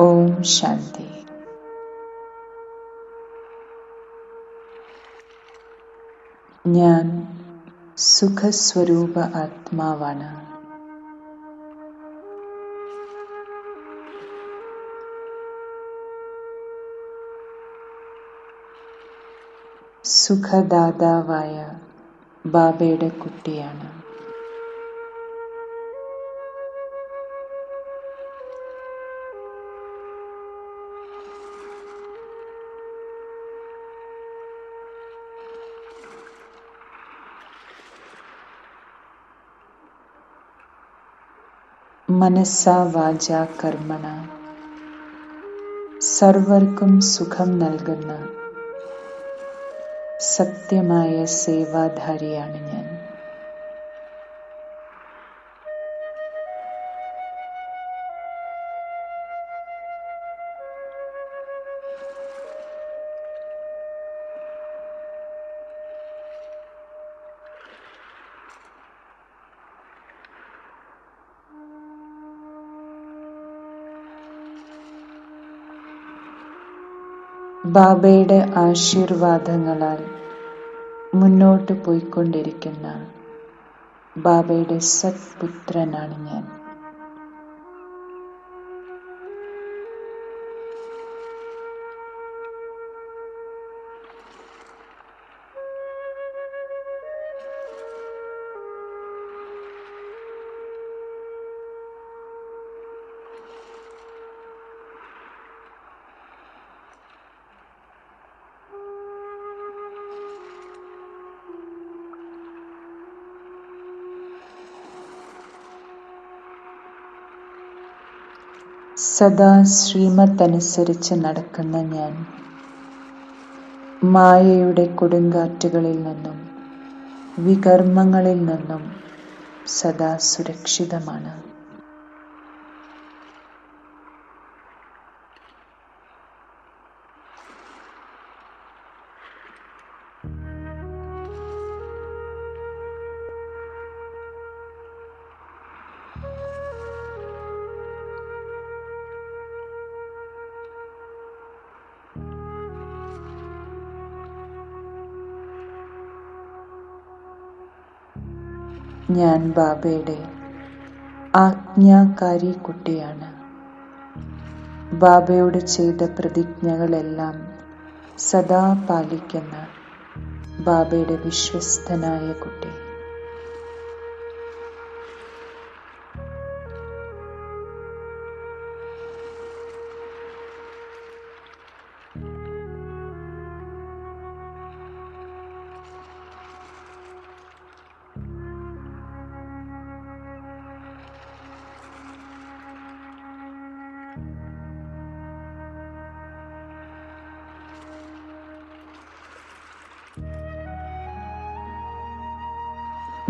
ഓം ശാന്തി. ഞാൻ സുഖസ്വരൂപ ആത്മാവാണ്. സുഖദാതാവായ ബാബയുടെ കുട്ടിയാണ്. മനസ്സാ വാചാ കർമ്മണ സർവർക്കും സുഖം നൽകുന്ന സത്യമായ സേവാധാരിയാണ് ഞാൻ. ബാബയുടെ ആശീർവാദങ്ങളാൽ മുന്നോട്ട് പോയിക്കൊണ്ടിരിക്കുന്ന ബാബയുടെ സത്പുത്രനാണ് ഞാൻ. സദാ ശ്രീമത്തനുസരിച്ച് നടക്കുന്ന ഞാൻ മായയുടെ കൊടുങ്കാറ്റുകളിൽ നിന്നും വികർമ്മങ്ങളിൽ നിന്നും സദാ സുരക്ഷിതമാണ്. ഞാൻ ബാബയുടെ ആജ്ഞാകാരി കുട്ടിയാണ്. ബാബയോട് ചെയ്ത പ്രതിജ്ഞകളെല്ലാം സദാ പാലിക്കുന്ന ബാബയുടെ വിശ്വസ്തനായ കുട്ടി.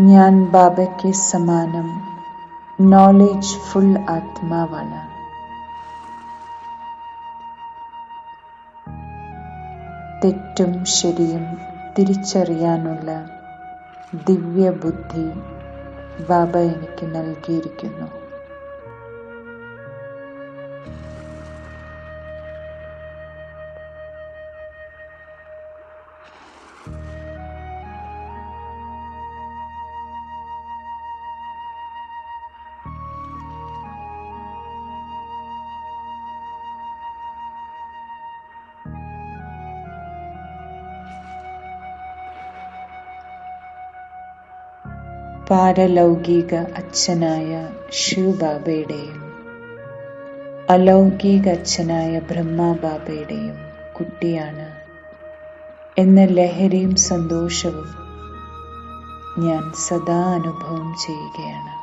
ഞാൻ ബാബയ്ക്ക് സമാനം നോളേജ് ഫുൾ ആത്മാവാണ്. തെറ്റും ശരിയും തിരിച്ചറിയാനുള്ള ദിവ്യബുദ്ധി ബാബ എനിക്ക് നൽകിയിരിക്കുന്നു. പാരലൗകിക അച്ഛനായ ശിവബാബയുടെയും അലൗകിക അച്ഛനായ ബ്രഹ്മബാബയുടെയും കുട്ടിയാണ് എന്ന ലഹരിയും സന്തോഷവും ഞാൻ സദാ അനുഭവം ചെയ്യുകയാണ്.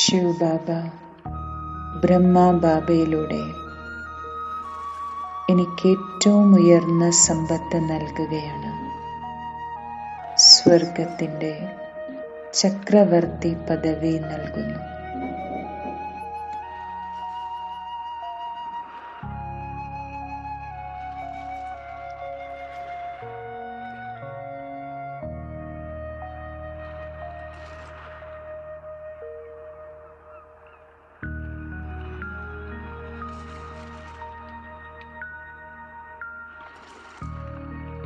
ശിവബാബ ബ്രഹ്മബാബയിലൂടെ എനിക്ക് ഏറ്റവും ഉയർന്ന സമ്പത്ത് നൽകുകയാണ്. സ്വർഗത്തിൻ്റെ ചക്രവർത്തി പദവി നൽകുന്നു.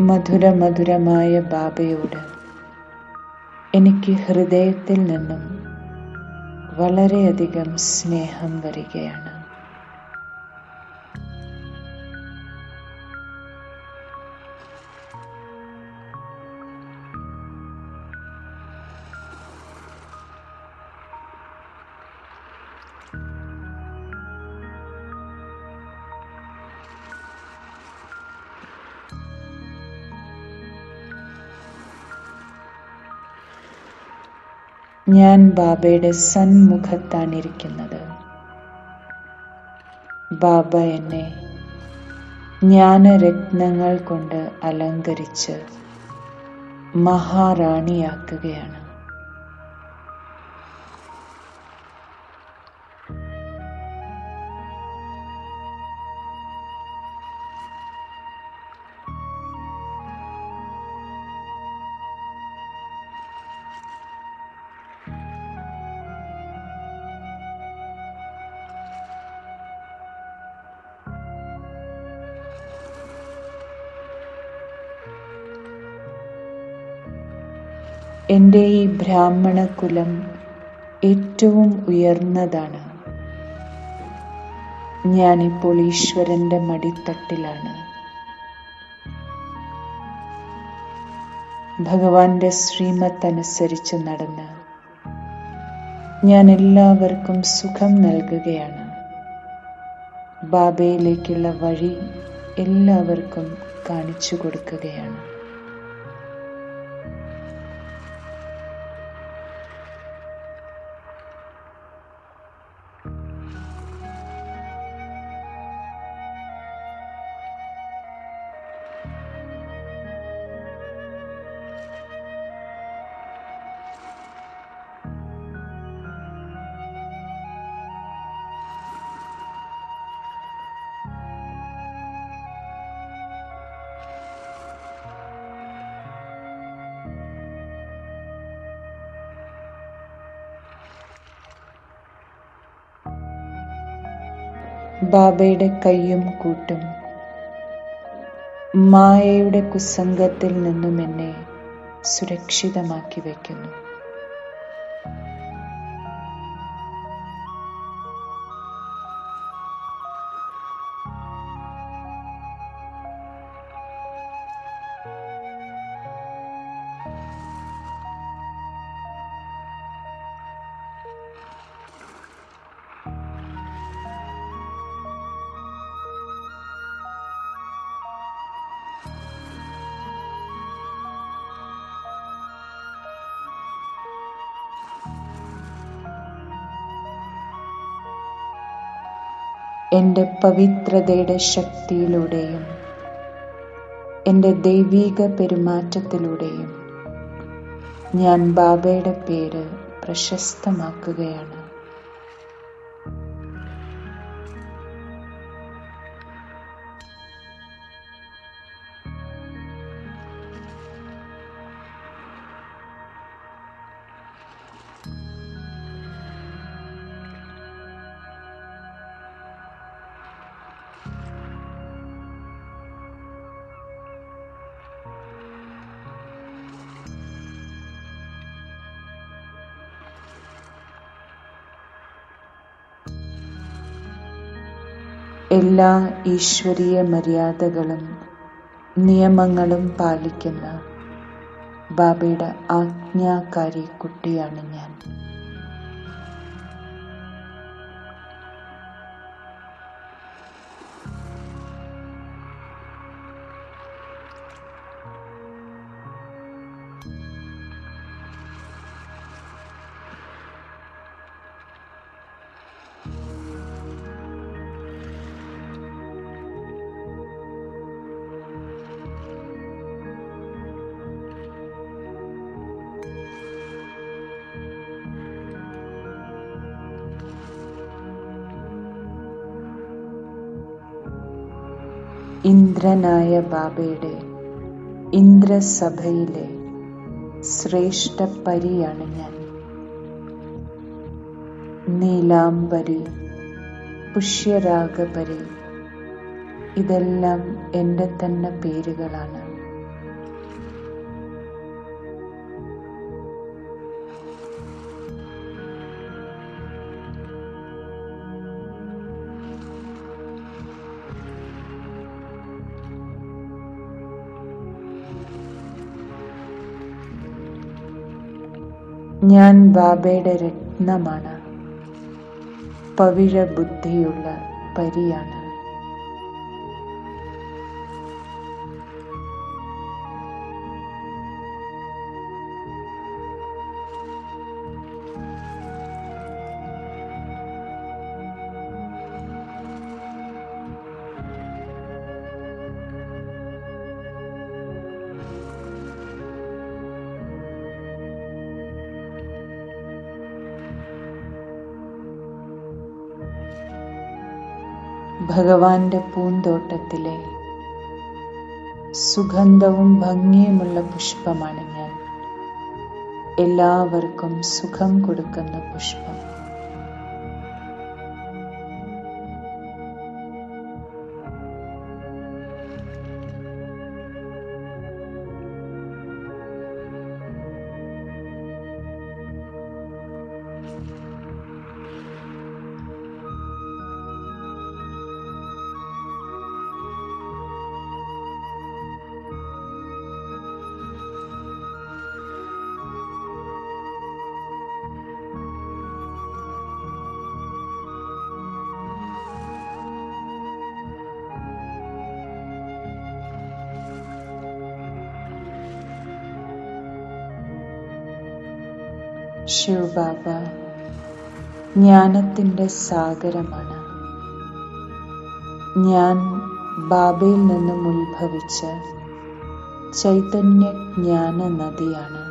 മധുരമധുരമായ ബാബയോട് എനിക്ക് ഹൃദയത്തിൽ നിന്നും വളരെയധികം സ്നേഹം വരികയാണ്. ഞാൻ ബാബയുടെ സന്മുഖത്താണിരിക്കുന്നത്. ബാബ എന്നെ ജ്ഞാനരത്നങ്ങൾ കൊണ്ട് അലങ്കരിച്ച് മഹാറാണിയാക്കുകയാണ്. എൻ്റെ ഈ ബ്രാഹ്മണ കുലം ഏറ്റവും ഉയർന്നതാണ്. ഞാനിപ്പോൾ ഈശ്വരന്റെ മടിത്തട്ടിലാണ്. ഭഗവാന്റെ ശ്രീമത്ത് അനുസരിച്ച് നടന്ന് ഞാൻ എല്ലാവർക്കും സുഖം നൽകുകയാണ്. ബാബയിലേക്കുള്ള വഴി എല്ലാവർക്കും കാണിച്ചു കൊടുക്കുകയാണ്. ബാബയുടെ കയ്യും കൂട്ടും മായയുടെ കുസംഗത്തിൽ നിന്നും എന്നെ സുരക്ഷിതമാക്കി വയ്ക്കുന്നു. എൻ്റെ പവിത്രതയുടെ ശക്തിയിലൂടെയും എൻ്റെ ദൈവീക പെരുമാറ്റത്തിലൂടെയും ഞാൻ ബാബയുടെ പേര് പ്രശസ്തമാക്കുകയാണ്. എല്ലാ ഈശ്വരീയ മര്യാദകളും നിയമങ്ങളും പാലിക്കുന്ന ബാബയുടെ ആജ്ഞാകാരി കുട്ടിയാണ് ഞാൻ. ഇന്ദ്രനായ ബാബയുടെ ഇന്ദ്രസഭയിലെ ശ്രേഷ്ഠ പരിയാണ് ഞാൻ. നീലാംബരി, പുഷ്യരാഗപരി, ഇതെല്ലാം എൻ്റെ തന്നെ പേരുകളാണ്. ഞാൻ ബാബയുടെ രത്നമാണ്. പവിഴ ബുദ്ധിയുള്ള പരിയാണ്. ഭഗവാന്റെ പൂന്തോട്ടത്തിലെ സുഗന്ധവും ഭംഗിയുമുള്ള പുഷ്പമാണ് ഞാൻ. എല്ലാവർക്കും സുഖം കൊടുക്കുന്ന പുഷ്പം. ശിവബാബ ജ്ഞാനത്തിൻ്റെ സാഗരമാണ്. ഞാൻ ബാബയിൽ നിന്നും ഉത്ഭവിച്ച ചൈതന്യ ജ്ഞാന നദിയാണ്.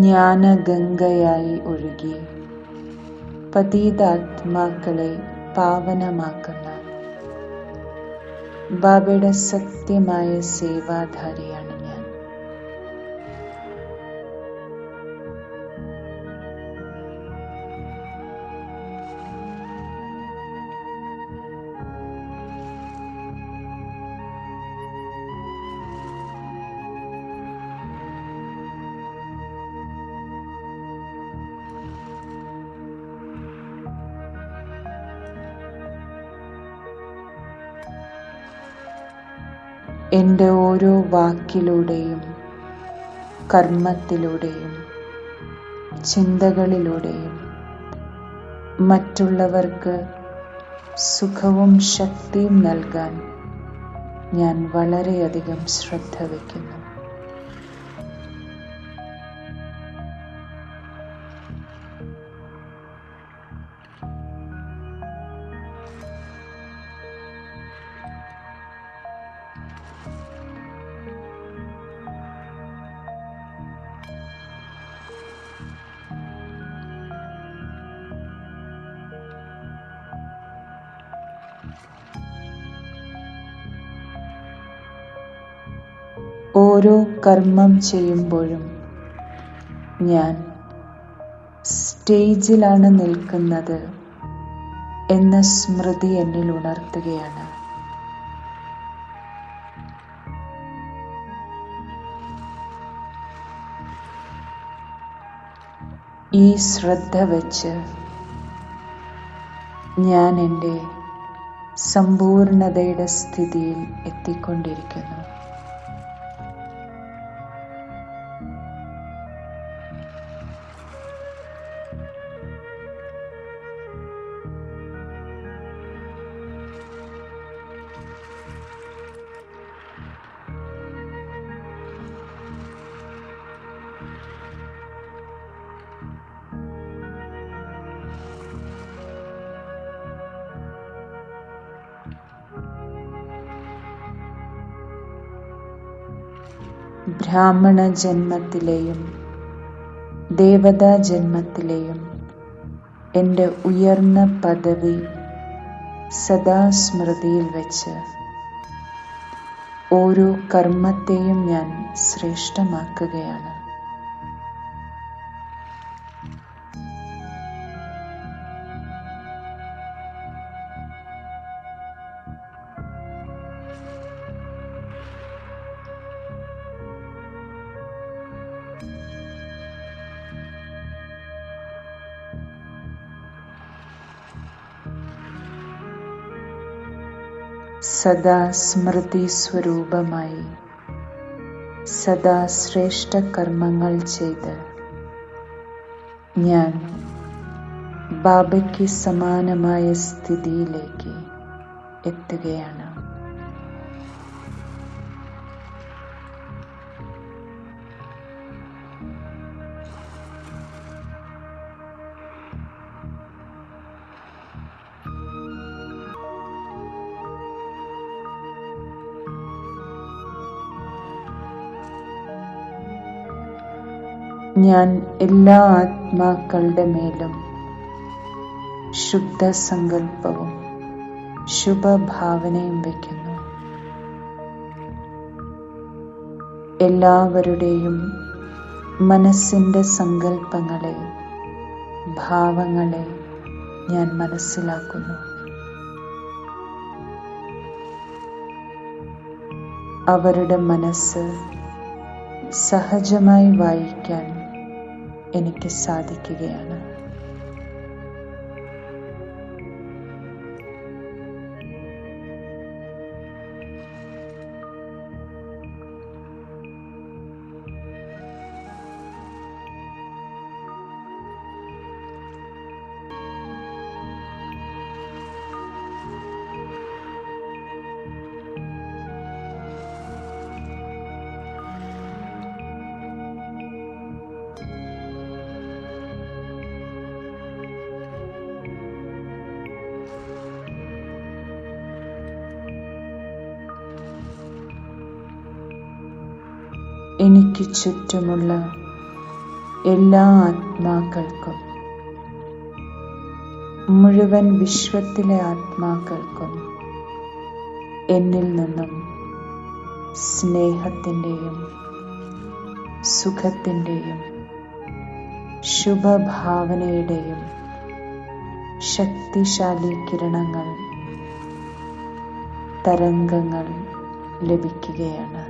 ജ്ഞാനഗംഗയായി ഒഴുകി പതീതാത്മാക്കളെ പാവനമാക്കുന്ന ബാബയുടെ സത്യമായ സേവാധാരിയാണ് ഞാൻ. എൻ്റെ ഓരോ വാക്കിലൂടെയും കർമ്മത്തിലൂടെയും ചിന്തകളിലൂടെയും മറ്റുള്ളവർക്ക് സുഖവും ശക്തിയും നൽകാൻ ഞാൻ വളരെയധികം ശ്രദ്ധ വയ്ക്കുന്നു. ഓരോ കർമ്മം ചെയ്യുമ്പോഴും ഞാൻ സ്റ്റേജിലാണ് നിൽക്കുന്നത് എന്ന സ്മൃതി എന്നിൽ ഉണർത്തുകയാണ്. ഈ ശ്രദ്ധ വച്ച് ഞാൻ എൻ്റെ സമ്പൂർണതയുടെ സ്ഥിതിയിൽ എത്തിക്കൊണ്ടിരിക്കുന്നു. ബ്രാഹ്മണ ജന്മത്തിലെയും ദേവതാ ജന്മത്തിലെയും എൻ്റെ ഉയർന്ന പദവി സദാ സ്മൃതിയിൽ വെച്ച് ഓരോ കർമ്മത്തെയും ഞാൻ ശ്രേഷ്ഠമാക്കുകയാണ്. സദാ സ്മൃതി സ്വരൂപമായി സദാ ശ്രേഷ്ഠ കർമ്മങ്ങൾ ചെയ്ത് ഞാൻ ബാബയ്ക്ക് സമാനമായ സ്ഥിതിയിലേക്ക് എത്തുകയാണ്. ഞാൻ എല്ലാ ആത്മാക്കളുടെ മേലും ശുദ്ധ സങ്കല്പവും ശുഭഭാവനയും വയ്ക്കുന്നു. എല്ലാവരുടെയും മനസ്സിൻ്റെ സങ്കല്പങ്ങളെ, ഭാവങ്ങളെ ഞാൻ മനസ്സിലാക്കുന്നു. അവരുടെ മനസ്സ് സഹജമായി വായിക്കാൻ എനിക്ക് സാധിക്കുകയാണ്. എനിക്ക് ചുറ്റുമുള്ള എല്ലാ ആത്മാക്കൾക്കും, മുഴുവൻ വിശ്വത്തിലെ ആത്മാക്കൾക്കും എന്നിൽ നിന്നും സ്നേഹത്തിൻ്റെയും സുഖത്തിൻ്റെയും ശുഭഭാവനയുടെയും ശക്തിശാലി കിരണങ്ങൾ, തരംഗങ്ങൾ ലഭിക്കുകയാണ്.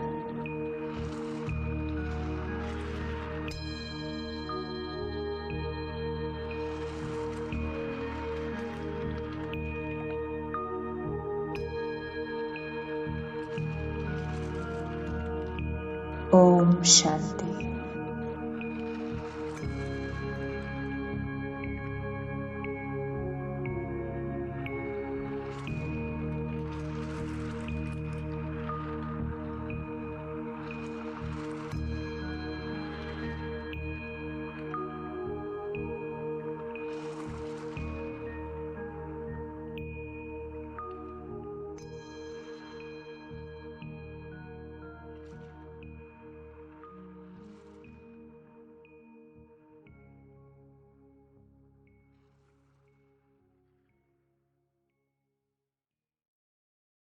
ഓം ശാന്തി.